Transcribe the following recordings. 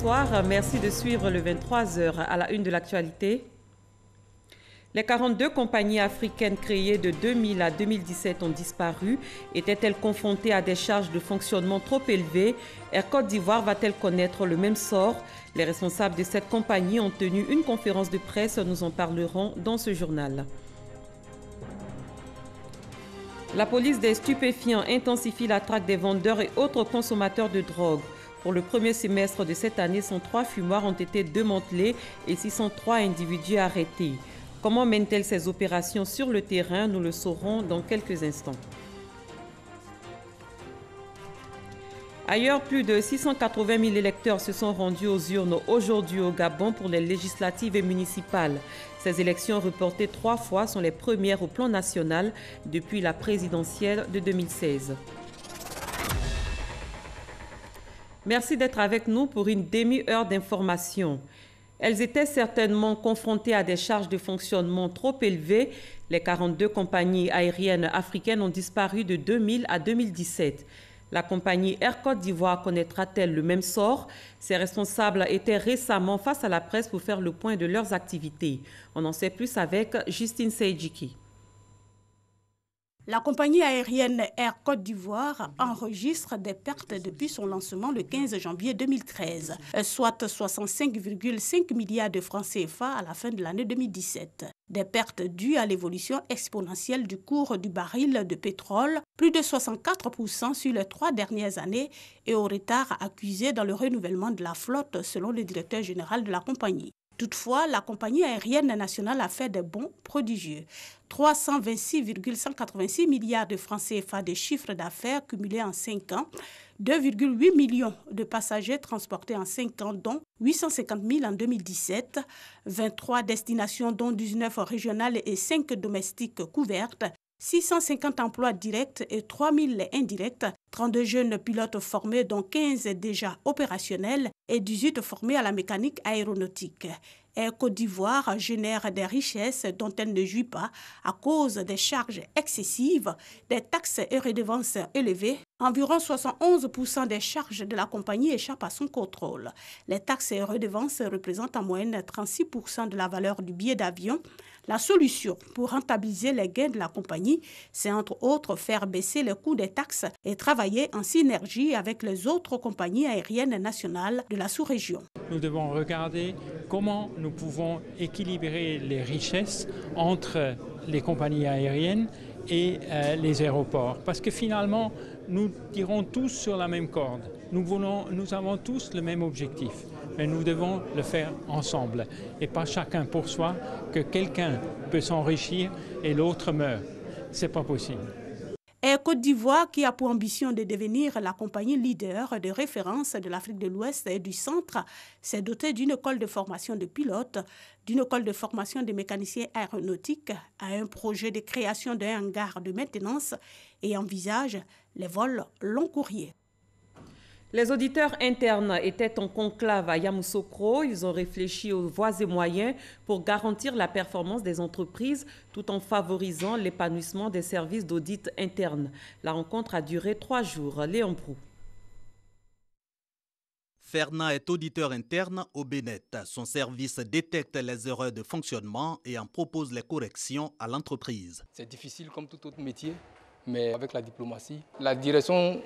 bonsoir. Merci de suivre le 23h à la une de l'actualité. Les 42 compagnies africaines créées de 2000 à 2017 ont disparu. Étaient-elles confrontées à des charges de fonctionnement trop élevées? Air Côte d'Ivoire va-t-elle connaître le même sort? Les responsables de cette compagnie ont tenu une conférence de presse. Nous en parlerons dans ce journal. La police des stupéfiants intensifie la traque des vendeurs et autres consommateurs de drogue. Pour le premier semestre de cette année, 103 fumoirs ont été démantelés et 603 individus arrêtés. Comment mène-t-elle ces opérations sur le terrain? Nous le saurons dans quelques instants. Ailleurs, plus de 680 000 électeurs se sont rendus aux urnes aujourd'hui au Gabon pour les législatives et municipales. Ces élections reportées 3 fois sont les premières au plan national depuis la présidentielle de 2016. Merci d'être avec nous pour une demi-heure d'information. Elles étaient certainement confrontées à des charges de fonctionnement trop élevées. Les 42 compagnies aériennes africaines ont disparu de 2000 à 2017. La compagnie Air Côte d'Ivoire connaîtra-t-elle le même sort? Ses responsables étaient récemment face à la presse pour faire le point de leurs activités. On en sait plus avec Justine Seydjiki. La compagnie aérienne Air Côte d'Ivoire enregistre des pertes depuis son lancement le 15 janvier 2013, soit 65,5 milliards de francs CFA à la fin de l'année 2017. Des pertes dues à l'évolution exponentielle du cours du baril de pétrole, plus de 64% sur les 3 dernières années, et au retard accusé dans le renouvellement de la flotte selon le directeur général de la compagnie. Toutefois, la compagnie aérienne nationale a fait des bons prodigieux. 326,186 milliards de francs CFA de chiffre d'affaires cumulés en 5 ans, 2,8 millions de passagers transportés en 5 ans, dont 850 000 en 2017, 23 destinations dont 19 régionales et 5 domestiques couvertes, 650 emplois directs et 3 000 indirects, 32 jeunes pilotes formés dont 15 déjà opérationnels et 18 formés à la mécanique aéronautique. Air Côte d'Ivoire génère des richesses dont elle ne jouit pas à cause des charges excessives, des taxes et redevances élevées. Environ 71% des charges de la compagnie échappent à son contrôle. Les taxes et redevances représentent en moyenne 36% de la valeur du billet d'avion. La solution pour rentabiliser les gains de la compagnie, c'est entre autres faire baisser les coûts des taxes et travailler en synergie avec les autres compagnies aériennes nationales de la sous-région. Nous devons regarder comment nous pouvons équilibrer les richesses entre les compagnies aériennes et les aéroports. Parce que finalement, nous tirons tous sur la même corde. Nous avons tous le même objectif. Mais nous devons le faire ensemble et pas chacun pour soi, que quelqu'un peut s'enrichir et l'autre meurt. C'est pas possible. Air Côte d'Ivoire, qui a pour ambition de devenir la compagnie leader de référence de l'Afrique de l'Ouest et du Centre, s'est dotée d'une école de formation de pilotes, d'une école de formation de mécaniciens aéronautiques, a un projet de création d'un hangar de maintenance et envisage les vols long courriers. Les auditeurs internes étaient en conclave à Yamoussoukro. Ils ont réfléchi aux voies et moyens pour garantir la performance des entreprises tout en favorisant l'épanouissement des services d'audit interne. La rencontre a duré 3 jours. Léon Prou. Ferna est auditeur interne au Bénet. Son service détecte les erreurs de fonctionnement et en propose les corrections à l'entreprise. C'est difficile comme tout autre métier, mais avec la diplomatie. La direction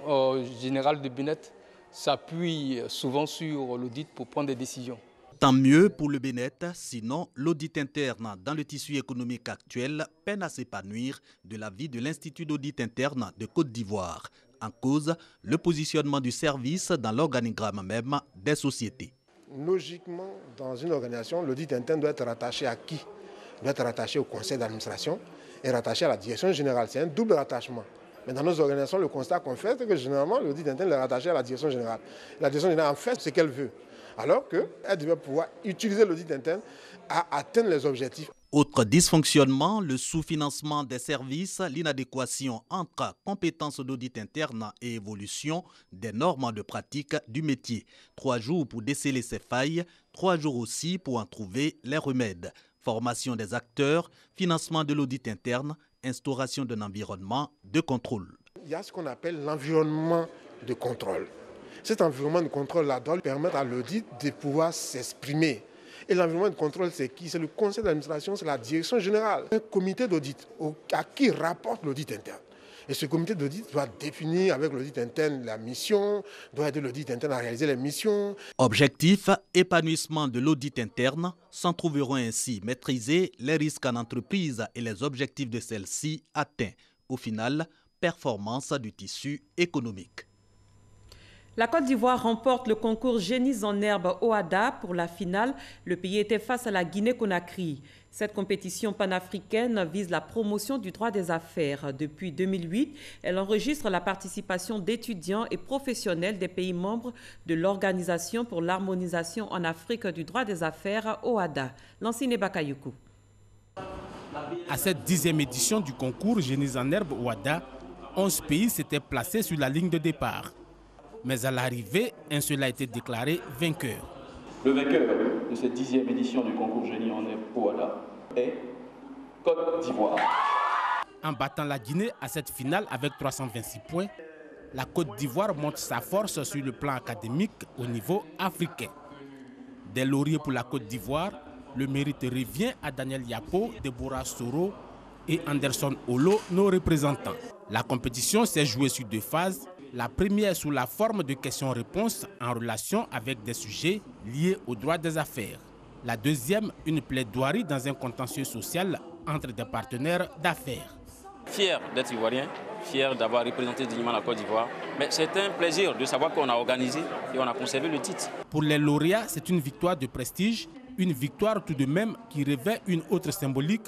générale de Bénet s'appuie souvent sur l'audit pour prendre des décisions. Tant mieux pour le Bénet, sinon l'audit interne dans le tissu économique actuel peine à s'épanouir de l'avis de l'Institut d'audit interne de Côte d'Ivoire. En cause, le positionnement du service dans l'organigramme même des sociétés. Logiquement, dans une organisation, l'audit interne doit être rattaché à qui? Il doit être rattaché au conseil d'administration et rattaché à la direction générale. C'est un double rattachement. Mais dans nos organisations, le constat qu'on fait, c'est que généralement, l'audit interne est rattaché à la direction générale. La direction générale en fait ce qu'elle veut, alors qu'elle devait pouvoir utiliser l'audit interne à atteindre les objectifs. Autre dysfonctionnement, le sous-financement des services, l'inadéquation entre compétences d'audit interne et évolution des normes de pratique du métier. 3 jours pour déceler ces failles, 3 jours aussi pour en trouver les remèdes. Formation des acteurs, financement de l'audit interne, instauration d'un environnement de contrôle. Il y a ce qu'on appelle l'environnement de contrôle. Cet environnement de contrôle-là doit permettre à l'audit de pouvoir s'exprimer. Et l'environnement de contrôle, c'est qui? C'est le conseil d'administration, c'est la direction générale. Un comité d'audit à qui rapporte l'audit interne. Et ce comité d'audit doit définir avec l'audit interne la mission, doit aider l'audit interne à réaliser les missions. Objectif, épanouissement de l'audit interne, s'en trouveront ainsi maîtriser les risques en entreprise et les objectifs de celle-ci atteints. Au final, performance du tissu économique. La Côte d'Ivoire remporte le concours Génies en herbe OHADA. Pour la finale, le pays était face à la Guinée-Conakry. Cette compétition panafricaine vise la promotion du droit des affaires. Depuis 2008, elle enregistre la participation d'étudiants et professionnels des pays membres de l'Organisation pour l'harmonisation en Afrique du droit des affaires OHADA. Lansine Bakayoko. À cette 10e édition du concours Génies en herbe OHADA, 11 pays s'étaient placés sur la ligne de départ. Mais à l'arrivée, un seul a été déclaré vainqueur. Le vainqueur de cette 10e édition du concours Génie en herbe OHADA est Côte d'Ivoire. En battant la Guinée à cette finale avec 326 points, la Côte d'Ivoire montre sa force sur le plan académique au niveau africain. Des lauriers pour la Côte d'Ivoire, le mérite revient à Daniel Yapo, Deborah Soro et Anderson Olo, nos représentants. La compétition s'est jouée sur 2 phases. La première sous la forme de questions-réponses en relation avec des sujets liés au droit des affaires. La deuxième, une plaidoirie dans un contentieux social entre des partenaires d'affaires. Fier d'être ivoirien, fier d'avoir représenté dignement la Côte d'Ivoire. Mais c'est un plaisir de savoir qu'on a organisé et on a conservé le titre. Pour les lauréats, c'est une victoire de prestige, une victoire tout de même qui revêt une autre symbolique,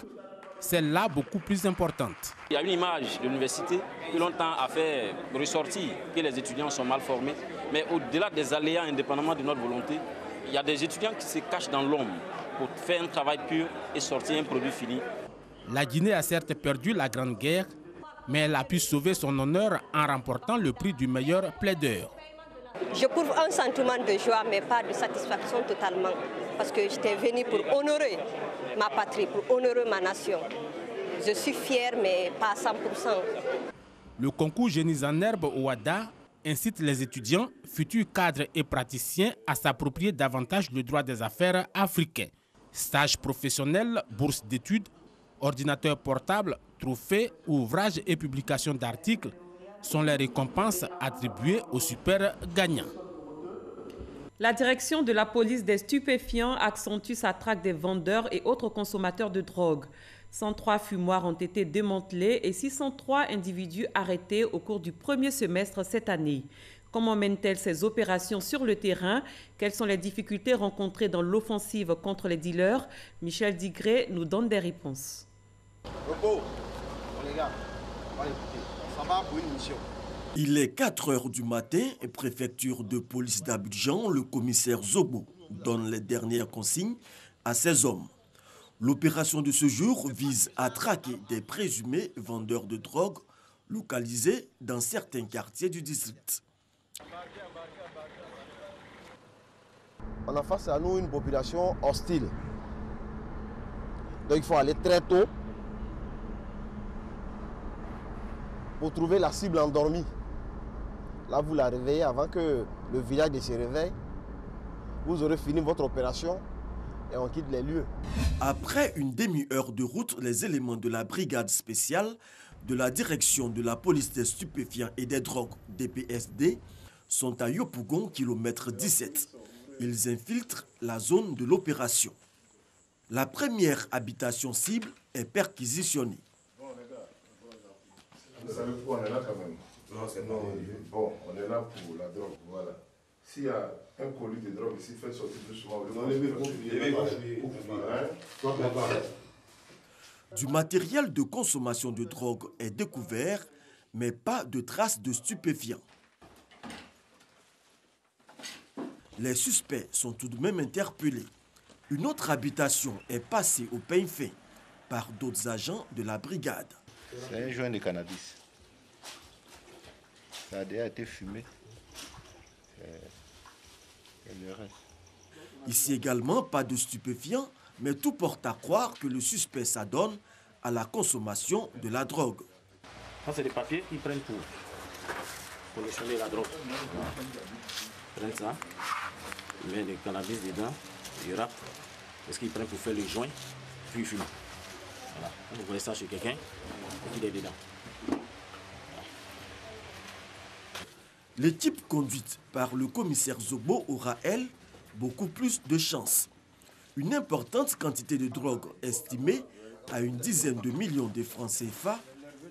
celle-là beaucoup plus importante. Il y a une image de l'université que l'on tend à faire ressortir, que les étudiants sont mal formés. Mais au-delà des aléas, indépendamment de notre volonté, il y a des étudiants qui se cachent dans l'ombre pour faire un travail pur et sortir un produit fini. La Guinée a certes perdu la Grande Guerre, mais elle a pu sauver son honneur en remportant le prix du meilleur plaideur. J'éprouve un sentiment de joie, mais pas de satisfaction totalement, parce que j'étais venue pour honorer ma patrie, pour honorer ma nation. Je suis fière, mais pas à 100%. Le concours Génies en herbe OHADA incite les étudiants, futurs cadres et praticiens à s'approprier davantage le droit des affaires africain. Stages professionnels, bourses d'études, ordinateurs portables, trophées, ouvrages et publications d'articles sont les récompenses attribuées aux super gagnants. La direction de la police des stupéfiants accentue sa traque des vendeurs et autres consommateurs de drogue. 103 fumoirs ont été démantelés et 603 individus arrêtés au cours du premier semestre cette année. Comment mène-t-elle ces opérations sur le terrain? Quelles sont les difficultés rencontrées dans l'offensive contre les dealers? Michel Digré nous donne des réponses. Il est 4 heures du matin, préfecture de police d'Abidjan, le commissaire Zobo donne les dernières consignes à ses hommes. L'opération de ce jour vise à traquer des présumés vendeurs de drogue localisés dans certains quartiers du district. On a face à nous une population hostile. Donc il faut aller très tôt pour trouver la cible endormie. Là, vous la réveillez avant que le village ne se réveille. Vous aurez fini votre opération et on quitte les lieux. Après une demi-heure de route, les éléments de la brigade spéciale de la direction de la police des stupéfiants et des drogues DPSD sont à Yopougon, kilomètre 17. Ils infiltrent la zone de l'opération. La première habitation cible est perquisitionnée. Vous savez pourquoi on est là quand même? Non, c'est non. Bon, on est là pour la drogue, voilà. S'il y a un colis de drogue ici, faites sortir doucement. Du matériel de consommation de drogue est découvert, mais pas de traces de stupéfiants. Les suspects sont tout de même interpellés. Une autre habitation est passée au peigne fin par d'autres agents de la brigade. C'est un joint de cannabis. Ça a déjà été fumé. Le reste. Ici également, pas de stupéfiants, mais tout porte à croire que le suspect s'adonne à la consommation de la drogue. Quand c'est des papiers, ils prennent tout. collectionner la drogue. Prennent ça, ils mettent le cannabis dedans, ils râpent, parce qu'ils prennent pour faire le joint, puis ils fument. Voilà. Vous voyez ça chez quelqu'un, il est dedans. L'équipe conduite par le commissaire Zobo aura, elle, beaucoup plus de chance. Une importante quantité de drogue estimée à une dizaine de millions de francs CFA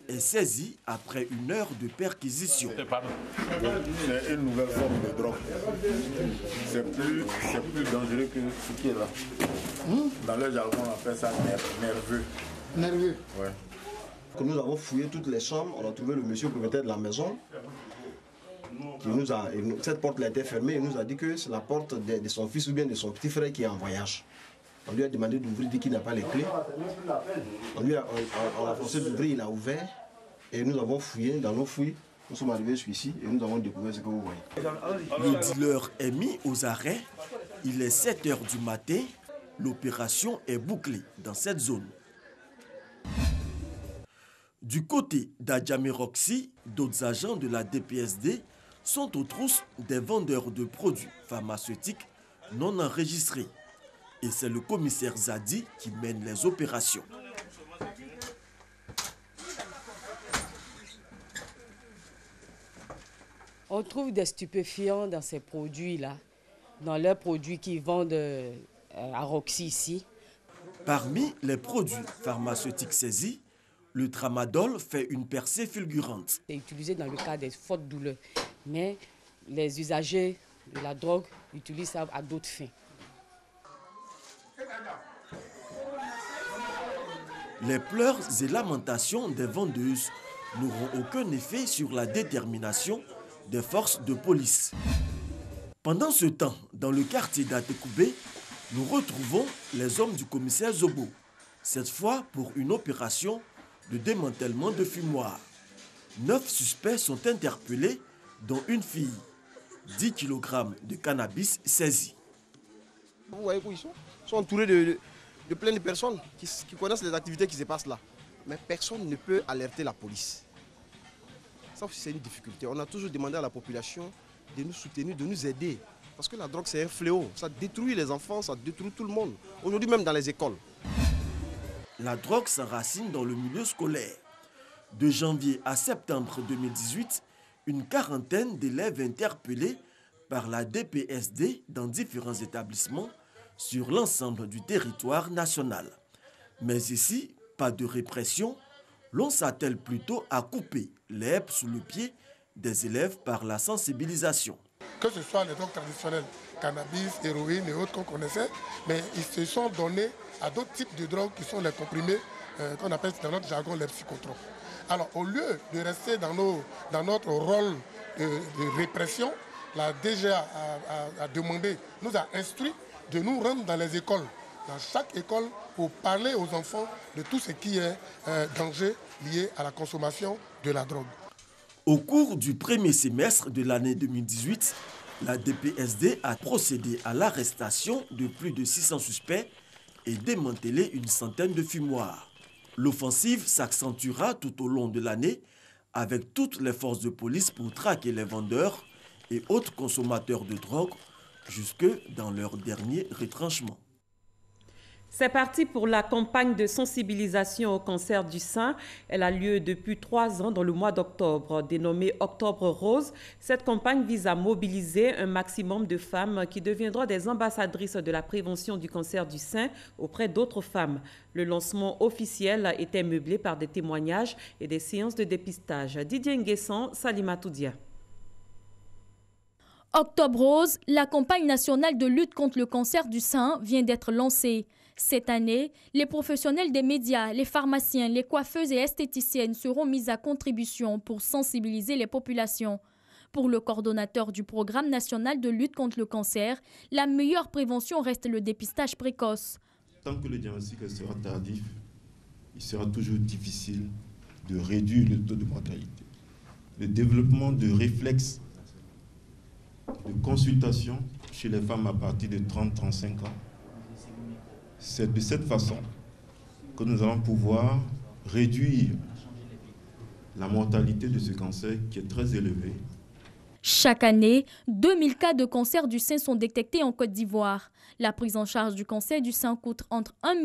est saisie après une heure de perquisition. C'est une nouvelle forme de drogue. C'est plus dangereux que ce qui est là. Dans le jargon, on appelle ça nerveux. Nerveux. Ouais. Quand nous avons fouillé toutes les chambres, on a trouvé le monsieur propriétaire de la maison. Cette porte a été fermée et nous a dit que c'est la porte de son fils ou bien de son petit frère qui est en voyage. On lui a demandé d'ouvrir, dit qu'il n'a pas les clés. On a forcé d'ouvrir, il a ouvert. Et nous avons fouillé, dans nos fouilles, nous sommes arrivés jusqu'ici et nous avons découvert ce que vous voyez. Le dealer est mis aux arrêts. Il est 7 h du matin. L'opération est bouclée dans cette zone. Du côté d'Adjamé Roxy, d'autres agents de la DPSD sont aux trousses des vendeurs de produits pharmaceutiques non enregistrés. Et c'est le commissaire Zadi qui mène les opérations. On trouve des stupéfiants dans ces produits-là, dans leurs produits qu'ils vendent à Roxy ici. Parmi les produits pharmaceutiques saisis, le tramadol fait une percée fulgurante. C'est utilisé dans le cas des fortes douleurs, mais les usagers de la drogue utilisent ça à d'autres fins. Les pleurs et lamentations des vendeuses n'auront aucun effet sur la détermination des forces de police. Pendant ce temps, dans le quartier d'Atekoubé, nous retrouvons les hommes du commissaire Zobo, cette fois pour une opération de démantèlement de fumoir. 9 suspects sont interpellés, dont une fille. 10 kg de cannabis saisis. Vous voyez où ils sont entourés de plein de personnes qui connaissent les activités qui se passent là. Mais personne ne peut alerter la police. Ça aussi, c'est une difficulté. On a toujours demandé à la population de nous soutenir, de nous aider. Parce que la drogue, c'est un fléau. Ça détruit les enfants, ça détruit tout le monde. Aujourd'hui, même dans les écoles. La drogue s'enracine dans le milieu scolaire. De janvier à septembre 2018, une quarantaine d'élèves interpellés par la DPSD dans différents établissements sur l'ensemble du territoire national. Mais ici, pas de répression. L'on s'attelle plutôt à couper l'herbe sous le pied des élèves par la sensibilisation. Que ce soit les drogues traditionnelles, cannabis, héroïne et autres qu'on connaissait, mais ils se sont donnés à d'autres types de drogues qui sont les comprimés qu'on appelle dans notre jargon les psychotropes. Alors au lieu de rester dans notre rôle de répression, la DGA a demandé, nous a instruit de nous rendre dans les écoles, dans chaque école, pour parler aux enfants de tout ce qui est danger lié à la consommation de la drogue. Au cours du premier semestre de l'année 2018, la DPSD a procédé à l'arrestation de plus de 600 suspects et démantelé une centaine de fumoirs. L'offensive s'accentuera tout au long de l'année avec toutes les forces de police pour traquer les vendeurs et autres consommateurs de drogue jusque dans leur dernier retranchement. C'est parti pour la campagne de sensibilisation au cancer du sein. Elle a lieu depuis 3 ans dans le mois d'octobre. Dénommée Octobre Rose, cette campagne vise à mobiliser un maximum de femmes qui deviendront des ambassadrices de la prévention du cancer du sein auprès d'autres femmes. Le lancement officiel était meublé par des témoignages et des séances de dépistage. Didier Nguessan, Salimatou Dia. Octobre Rose, la campagne nationale de lutte contre le cancer du sein vient d'être lancée. Cette année, les professionnels des médias, les pharmaciens, les coiffeuses et esthéticiennes seront mis à contribution pour sensibiliser les populations. Pour le coordonnateur du programme national de lutte contre le cancer, la meilleure prévention reste le dépistage précoce. Tant que le diagnostic sera tardif, il sera toujours difficile de réduire le taux de mortalité. Le développement de réflexes de consultation chez les femmes à partir de 30-35 ans, c'est de cette façon que nous allons pouvoir réduire la mortalité de ce cancer qui est très élevée Chaque année, 2000 cas de cancer du sein sont détectés en Côte d'Ivoire. La prise en charge du cancer du sein coûte entre 1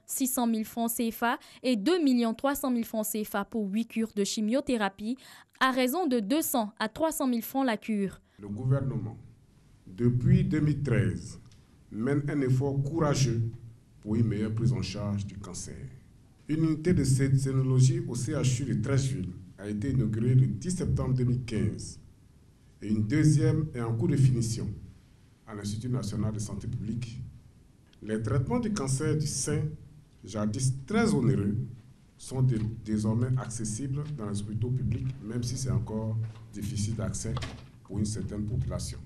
600 000 francs CFA et 2 300 000 francs CFA pour 8 cures de chimiothérapie, à raison de 200 à 300 000 francs la cure. Le gouvernement, depuis 2013, mène un effort courageux pour une meilleure prise en charge du cancer. Une unité de scénologie au CHU de Treichville a été inaugurée le 10 septembre 2015 et une deuxième est en cours de finition à l'Institut national de santé publique. Les traitements du cancer du sein, jadis très onéreux, sont désormais accessibles dans les hôpitaux publics, même si c'est encore difficile d'accès pour une certaine population.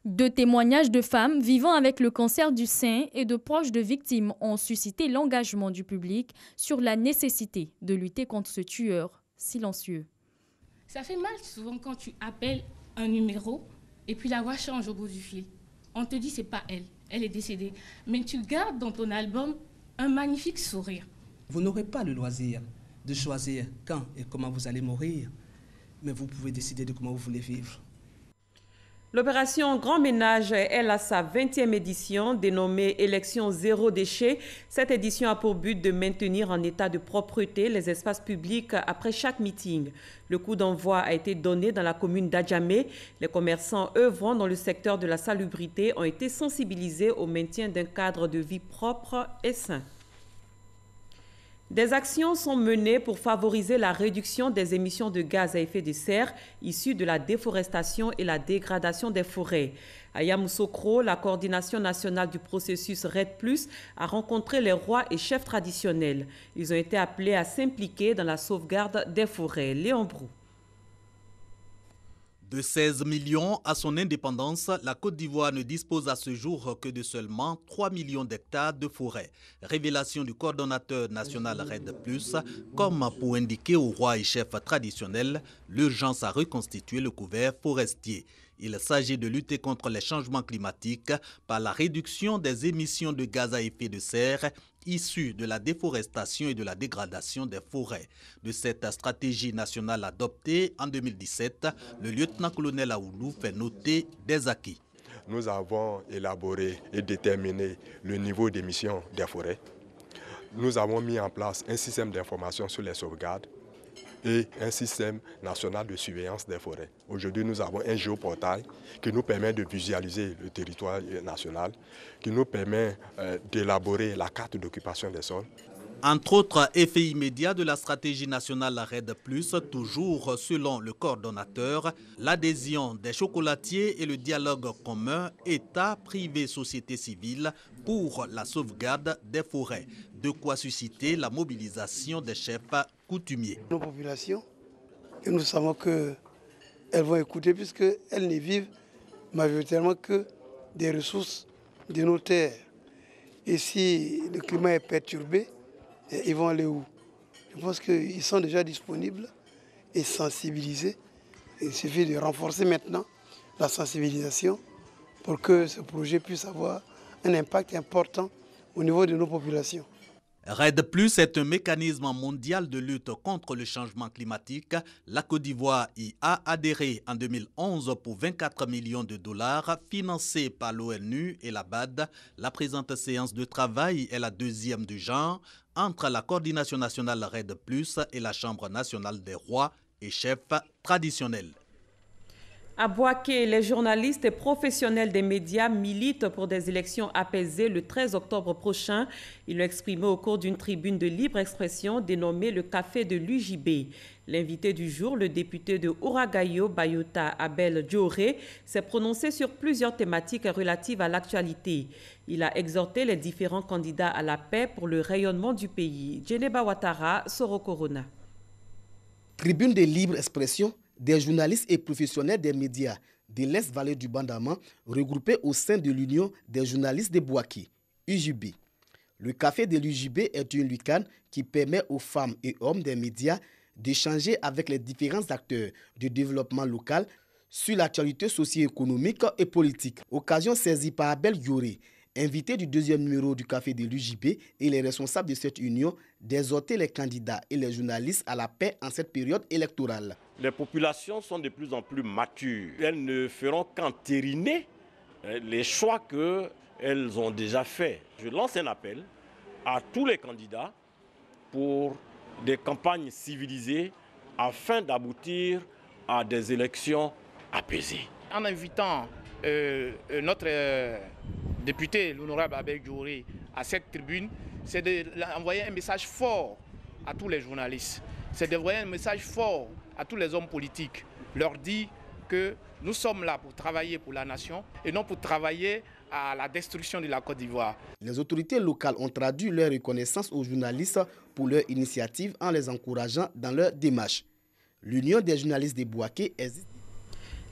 2 témoignages de femmes vivant avec le cancer du sein et de proches de victimes ont suscité l'engagement du public sur la nécessité de lutter contre ce tueur silencieux. Ça fait mal souvent quand tu appelles un numéro et puis la voix change au bout du fil. On te dit c'est pas elle, elle est décédée. Mais tu gardes dans ton album un magnifique sourire. Vous n'aurez pas le loisir de choisir quand et comment vous allez mourir, mais vous pouvez décider de comment vous voulez vivre. L'opération Grand Ménage est à sa 20e édition, dénommée Élection Zéro Déchet. Cette édition a pour but de maintenir en état de propreté les espaces publics après chaque meeting. Le coup d'envoi a été donné dans la commune d'Adjamé. Les commerçants œuvrant dans le secteur de la salubrité ont été sensibilisés au maintien d'un cadre de vie propre et sain. Des actions sont menées pour favoriser la réduction des émissions de gaz à effet de serre issues de la déforestation et la dégradation des forêts. À Yamoussoukro, la coordination nationale du processus RED+, a rencontré les rois et chefs traditionnels. Ils ont été appelés à s'impliquer dans la sauvegarde des forêts. Léon Brou. De 16 millions à son indépendance, la Côte d'Ivoire ne dispose à ce jour que de seulement 3 millions d'hectares de forêt. Révélation du coordonnateur national RED+, comme pour indiquer aux rois et chefs traditionnels l'urgence à reconstituer le couvert forestier. Il s'agit de lutter contre les changements climatiques par la réduction des émissions de gaz à effet de serre issus de la déforestation et de la dégradation des forêts. De cette stratégie nationale adoptée en 2017, le lieutenant-colonel Aoulou fait noter des acquis. Nous avons élaboré et déterminé le niveau d'émission des forêts. Nous avons mis en place un système d'information sur les sauvegardes et un système national de surveillance des forêts. Aujourd'hui, nous avons un géoportail qui nous permet de visualiser le territoire national, qui nous permet d'élaborer la carte d'occupation des sols. Entre autres effets immédiats de la stratégie nationale RED+, toujours selon le coordonnateur, l'adhésion des chocolatiers et le dialogue commun État, privé, société civile pour la sauvegarde des forêts. De quoi susciter la mobilisation des chefs coutumiers. Nos populations, et nous savons qu'elles vont écouter puisqu'elles ne vivent majoritairement que des ressources de nos terres. Et si le climat est perturbé, ils vont aller où? Je pense qu'ils sont déjà disponibles et sensibilisés. Il suffit de renforcer maintenant la sensibilisation pour que ce projet puisse avoir un impact important au niveau de nos populations. RED+ est un mécanisme mondial de lutte contre le changement climatique. La Côte d'Ivoire y a adhéré en 2011 pour 24 millions de dollars financés par l'ONU et la BAD. La présente séance de travail est la deuxième du genre entre la coordination nationale RED+ et la Chambre nationale des rois et chefs traditionnels. À Boaké, les journalistes et professionnels des médias militent pour des élections apaisées le 13 octobre prochain. Ils l'ont exprimé au cours d'une tribune de libre expression dénommée le Café de l'UJB. L'invité du jour, le député de Ouragayo, Bayota Abel Dioré, s'est prononcé sur plusieurs thématiques relatives à l'actualité. Il a exhorté les différents candidats à la paix pour le rayonnement du pays. Djeneba Ouattara, Soro Corona. Tribune de libre expression des journalistes et professionnels des médias de l'Est-Vallée du Bandama regroupés au sein de l'Union des journalistes de Boaké, UJB. Le Café de l'UJB est une lucane qui permet aux femmes et hommes des médias d'échanger avec les différents acteurs du développement local sur l'actualité socio-économique et politique. Occasion saisie par Abel Dioré, Invités du deuxième numéro du Café de l'UJB et les responsables de cette union d'exhorter les candidats et les journalistes à la paix en cette période électorale. Les populations sont de plus en plus matures. Elles ne feront qu'entériner les choix qu'elles ont déjà faits. Je lance un appel à tous les candidats pour des campagnes civilisées afin d'aboutir à des élections apaisées. En invitant notre député, l'honorable Abel Djouri, à cette tribune, c'est d'envoyer un message fort à tous les journalistes. C'est d'envoyer un message fort à tous les hommes politiques. Leur dire que nous sommes là pour travailler pour la nation et non pour travailler à la destruction de la Côte d'Ivoire. Les autorités locales ont traduit leur reconnaissance aux journalistes pour leur initiative en les encourageant dans leur démarche. L'Union des journalistes de Bouaké existe.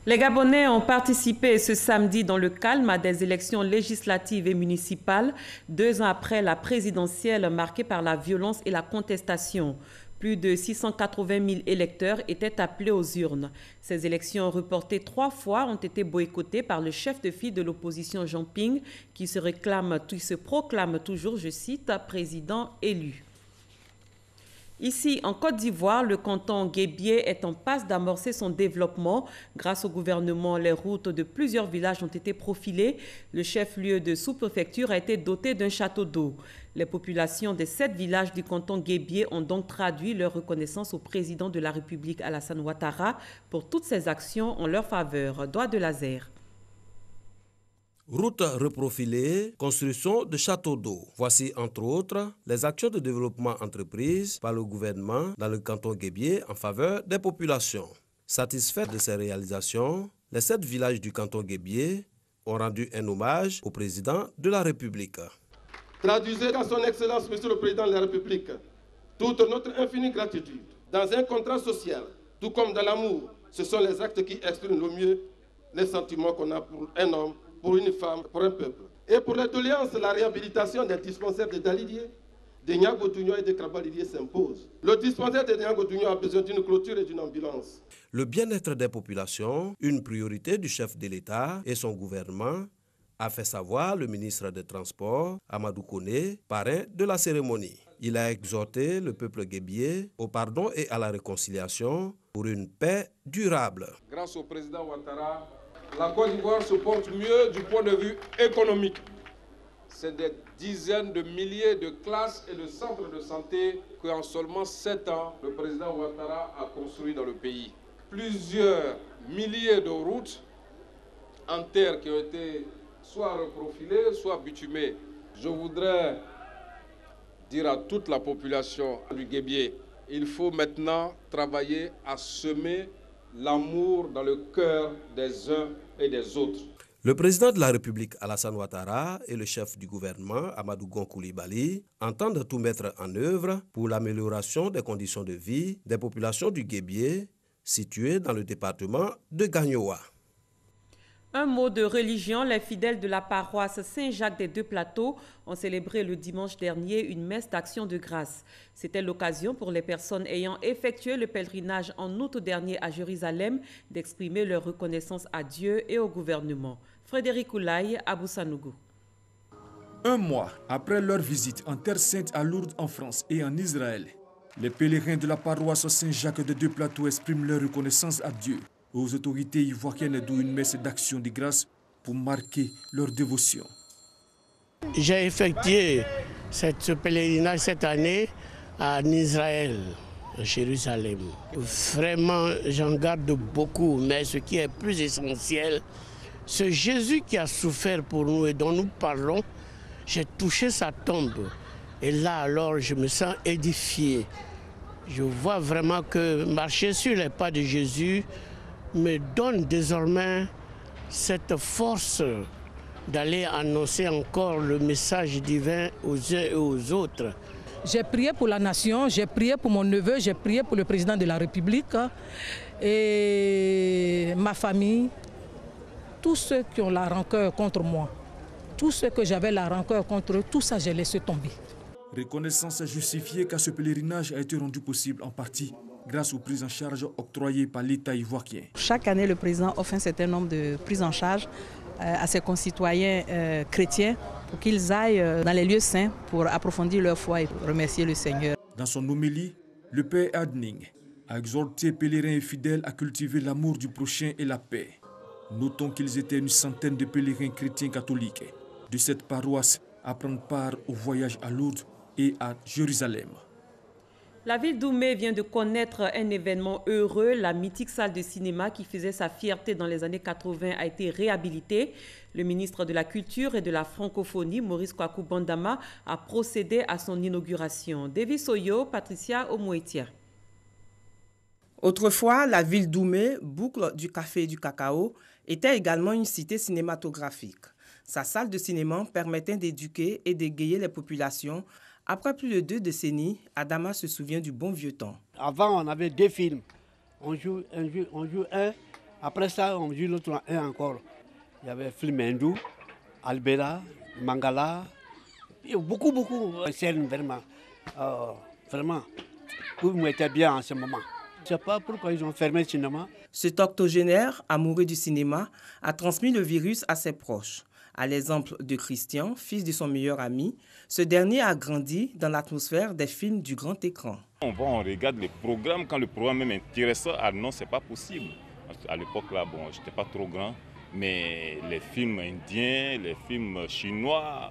Les Gabonais ont participé ce samedi dans le calme à des élections législatives et municipales, 2 ans après la présidentielle marquée par la violence et la contestation. Plus de 680 000 électeurs étaient appelés aux urnes. Ces élections reportées 3 fois ont été boycottées par le chef de file de l'opposition Jean Ping, qui se proclame toujours, je cite, président élu. Ici, en Côte d'Ivoire, le canton Guébié est en passe d'amorcer son développement. Grâce au gouvernement, les routes de plusieurs villages ont été profilées. Le chef-lieu de sous-préfecture a été doté d'un château d'eau. Les populations des 7 villages du canton Guébié ont donc traduit leur reconnaissance au président de la République Alassane Ouattara pour toutes ses actions en leur faveur. Doigt de laser. Routes reprofilées, construction de châteaux d'eau. Voici entre autres les actions de développement entreprises par le gouvernement dans le canton Guébié en faveur des populations. Satisfaits de ces réalisations, les 7 villages du canton Guébié ont rendu un hommage au président de la République. Traduisez à son Excellence, Monsieur le Président de la République, toute notre infinie gratitude. Dans un contrat social, tout comme dans l'amour, ce sont les actes qui expriment le mieux les sentiments qu'on a pour un homme, pour une femme, pour un peuple. Et pour les doléances, la réhabilitation des dispensaires de Dalidier, de Niago-Dougnon et de Krabalidier s'impose. Le dispensaire de Niago-Dougnon a besoin d'une clôture et d'une ambulance. Le bien-être des populations, une priorité du chef de l'État et son gouvernement, a fait savoir le ministre des Transports, Amadou Koné, parrain de la cérémonie. Il a exhorté le peuple guébié au pardon et à la réconciliation pour une paix durable. Grâce au président Ouattara, la Côte d'Ivoire se porte mieux du point de vue économique. C'est des dizaines de milliers de classes et de centres de santé qu'en seulement 7 ans, le président Ouattara a construit dans le pays. Plusieurs milliers de routes en terre qui ont été soit reprofilées, soit bitumées. Je voudrais dire à toute la population du Guébié, il faut maintenant travailler à semer l'amour dans le cœur des uns et des autres. Le président de la République Alassane Ouattara et le chef du gouvernement Amadou Gon Coulibaly entendent tout mettre en œuvre pour l'amélioration des conditions de vie des populations du Guébié situées dans le département de Gagnoa. Un mot de religion, les fidèles de la paroisse Saint-Jacques des Deux Plateaux ont célébré le dimanche dernier une messe d'action de grâce. C'était l'occasion pour les personnes ayant effectué le pèlerinage en août dernier à Jérusalem d'exprimer leur reconnaissance à Dieu et au gouvernement. Frédéric Oulaye, Abou Sanougou. Un mois après leur visite en Terre Sainte à Lourdes en France et en Israël, les pèlerins de la paroisse Saint-Jacques des Deux Plateaux expriment leur reconnaissance à Dieu. Aux autorités ivoiriennes d'où une messe d'action de grâce pour marquer leur dévotion. J'ai effectué ce pèlerinage cette année en Israël, à Jérusalem. Vraiment, j'en garde beaucoup, mais ce qui est plus essentiel, c'est Jésus qui a souffert pour nous et dont nous parlons. J'ai touché sa tombe et là alors je me sens édifié. Je vois vraiment que marcher sur les pas de Jésus me donne désormais cette force d'aller annoncer encore le message divin aux uns et aux autres. J'ai prié pour la nation, j'ai prié pour mon neveu, j'ai prié pour le président de la République et ma famille, tous ceux qui ont la rancœur contre moi, tous ceux que j'avais la rancœur contre eux, tout ça j'ai laissé tomber. Reconnaissance justifiée car ce pèlerinage a été rendu possible en partie grâce aux prises en charge octroyées par l'État ivoirien. Chaque année, le président offre un certain nombre de prises en charge à ses concitoyens chrétiens pour qu'ils aillent dans les lieux saints pour approfondir leur foi et remercier le Seigneur. Dans son homélie, le père Adning a exhorté pèlerins et fidèles à cultiver l'amour du prochain et la paix. Notons qu'ils étaient une centaine de pèlerins chrétiens catholiques de cette paroisse à prendre part au voyage à Lourdes et à Jérusalem. La ville d'Oumé vient de connaître un événement heureux. La mythique salle de cinéma qui faisait sa fierté dans les années 80 a été réhabilitée. Le ministre de la Culture et de la Francophonie, Maurice Kwaku Bandama, a procédé à son inauguration. Davis Oyo, Patricia Omoetia. Autrefois, la ville d'Oumé, boucle du café et du cacao, était également une cité cinématographique. Sa salle de cinéma permettait d'éduquer et d'égayer les populations. Après plus de 2 décennies, Adama se souvient du bon vieux temps. Avant, on avait 2 films. On joue un, après ça, on joue l'autre un encore. Il y avait film hindou, Albera, Mangala, beaucoup de scènes vraiment. Vraiment, vous mettez bien en ce moment. Je ne sais pas pourquoi ils ont fermé le cinéma. Cet octogénaire, amoureux du cinéma, a transmis le virus à ses proches. À l'exemple de Christian, fils de son meilleur ami, ce dernier a grandi dans l'atmosphère des films du grand écran. On regarde les programmes, quand le programme est intéressant, ah non, c'est pas possible. À l'époque, là, bon, je n'étais pas trop grand, mais les films indiens, les films chinois,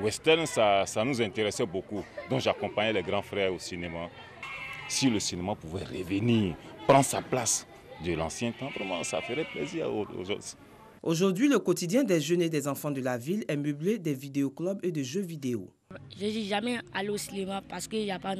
western, ça nous intéressait beaucoup. Donc j'accompagnais les grands frères au cinéma. Si le cinéma pouvait revenir, prendre sa place de l'ancien temps, vraiment, ça ferait plaisir aux autres. Aujourd'hui, le quotidien des jeunes et des enfants de la ville est meublé des vidéoclubs et de jeux vidéo. Je ne suis jamais allé au cinéma parce qu'il n'y a pas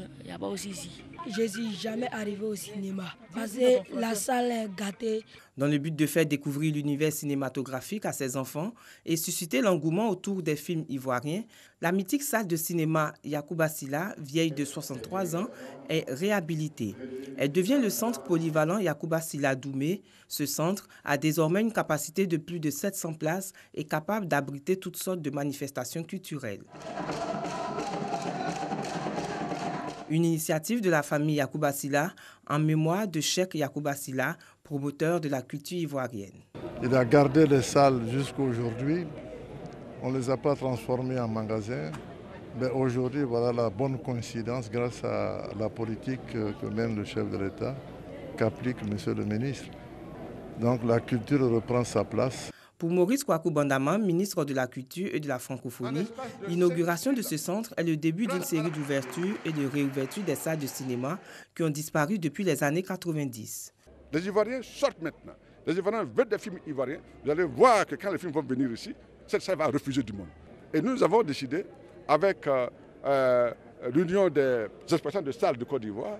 aussi ici. Je ne suis jamais arrivé au cinéma parce que la salle est gâtée. Dans le but de faire découvrir l'univers cinématographique à ses enfants et susciter l'engouement autour des films ivoiriens, la mythique salle de cinéma Yacouba Sylla, vieille de 63 ans, est réhabilitée. Elle devient le centre polyvalent Yacouba Sylla d'Oumé. Ce centre a désormais une capacité de plus de 700 places et capable d'abriter toutes sortes de manifestations culturelles. Une initiative de la famille Yacouba Sylla en mémoire de Cheikh Yacouba Sylla, promoteur de la culture ivoirienne. Il a gardé les salles jusqu'à aujourd'hui. On ne les a pas transformées en magasins. Mais aujourd'hui, voilà la bonne coïncidence grâce à la politique que mène le chef de l'État, qu'applique M. le ministre. Donc la culture reprend sa place. Pour Maurice Kwaku Bandama, ministre de la Culture et de la Francophonie, l'inauguration de ce centre est le début d'une série d'ouvertures et de réouvertures des salles de cinéma qui ont disparu depuis les années 90. Les Ivoiriens sortent maintenant. Les Ivoiriens veulent des films ivoiriens. Vous allez voir que quand les films vont venir ici, cette salle va refuser du monde. Et nous avons décidé, avec l'Union des exploitants de salles de Côte d'Ivoire,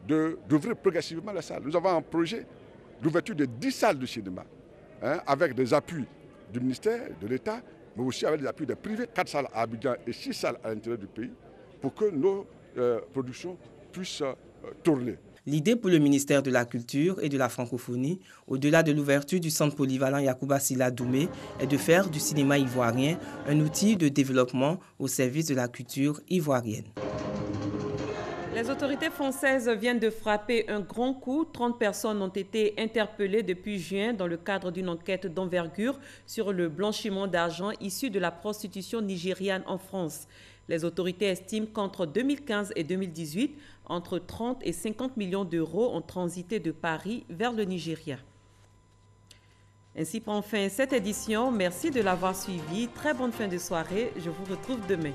d'ouvrir progressivement la salle. Nous avons un projet d'ouverture de 10 salles de cinéma, avec des appuis du ministère, de l'État, mais aussi avec des appuis des privés, 4 salles à Abidjan et 6 salles à l'intérieur du pays, pour que nos productions puissent tourner. L'idée pour le ministère de la Culture et de la Francophonie, au-delà de l'ouverture du centre polyvalent Yacouba Sylla d'Oumé, est de faire du cinéma ivoirien un outil de développement au service de la culture ivoirienne. Les autorités françaises viennent de frapper un grand coup. 30 personnes ont été interpellées depuis juin dans le cadre d'une enquête d'envergure sur le blanchiment d'argent issu de la prostitution nigériane en France. Les autorités estiment qu'entre 2015 et 2018, entre 30 et 50 millions d'euros ont transité de Paris vers le Nigeria. Ainsi prend fin cette édition. Merci de l'avoir suivi. Très bonne fin de soirée. Je vous retrouve demain.